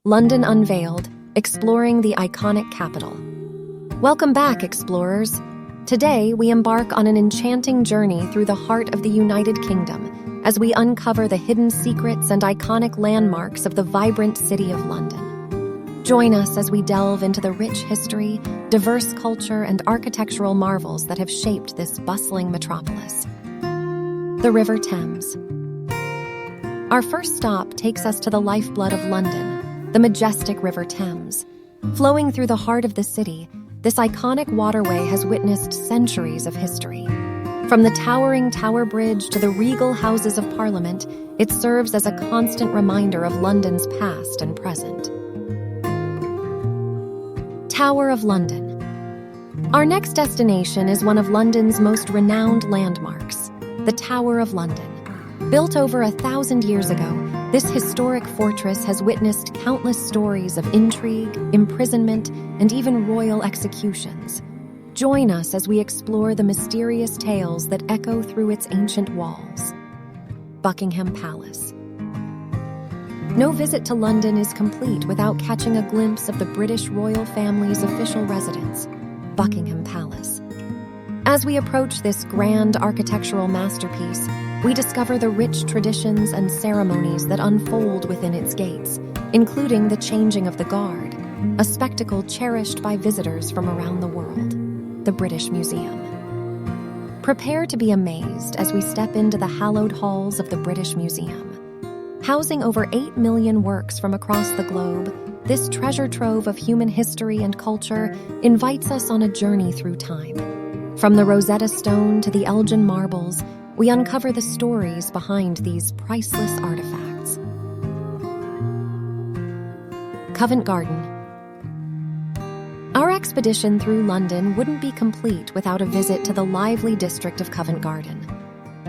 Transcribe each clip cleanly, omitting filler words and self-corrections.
London Unveiled, exploring the iconic capital. Welcome back, explorers. Today, we embark on an enchanting journey through the heart of the United Kingdom as we uncover the hidden secrets and iconic landmarks of the vibrant city of London. Join us as we delve into the rich history, diverse culture, and architectural marvels that have shaped this bustling metropolis. The River Thames. Our first stop takes us to the lifeblood of London, the majestic River Thames. Flowing through the heart of the city, this iconic waterway has witnessed centuries of history. From the towering Tower Bridge to the regal Houses of Parliament, it serves as a constant reminder of London's past and present. Tower of London. Our next destination is one of London's most renowned landmarks, the Tower of London. Built over 1,000 years ago, this historic fortress has witnessed countless stories of intrigue, imprisonment, and even royal executions. Join us as we explore the mysterious tales that echo through its ancient walls. Buckingham Palace. No visit to London is complete without catching a glimpse of the British royal family's official residence, Buckingham Palace. As we approach this grand architectural masterpiece, we discover the rich traditions and ceremonies that unfold within its gates, including the changing of the guard, a spectacle cherished by visitors from around the world. The British Museum. Prepare to be amazed as we step into the hallowed halls of the British Museum. Housing over 8 million works from across the globe, this treasure trove of human history and culture invites us on a journey through time. From the Rosetta Stone to the Elgin marbles, we uncover the stories behind these priceless artifacts. Covent Garden. Our expedition through London wouldn't be complete without a visit to the lively district of Covent Garden.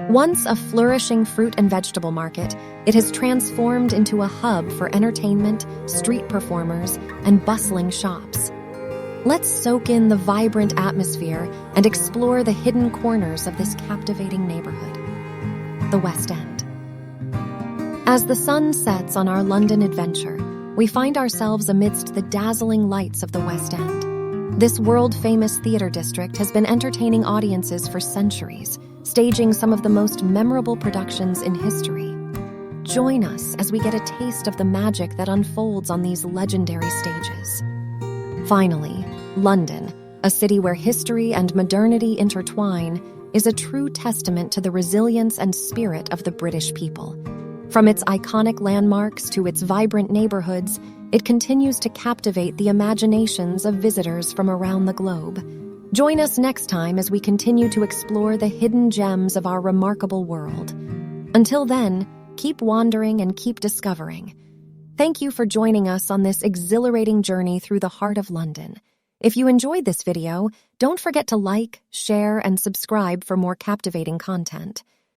Once a flourishing fruit and vegetable market, it has transformed into a hub for entertainment, street performers, and bustling shops. Let's soak in the vibrant atmosphere and explore the hidden corners of this captivating neighborhood. The West End. As the sun sets on our London adventure, we find ourselves amidst the dazzling lights of the West End. This world-famous theater district has been entertaining audiences for centuries, staging some of the most memorable productions in history. Join us as we get a taste of the magic that unfolds on these legendary stages. Finally, London, a city where history and modernity intertwine, is a true testament to the resilience and spirit of the British people. From its iconic landmarks to its vibrant neighborhoods, it continues to captivate the imaginations of visitors from around the globe. Join us next time as we continue to explore the hidden gems of our remarkable world. Until then, keep wandering and keep discovering. Thank you for joining us on this exhilarating journey through the heart of London. If you enjoyed this video, don't forget to like, share, and subscribe for more captivating content.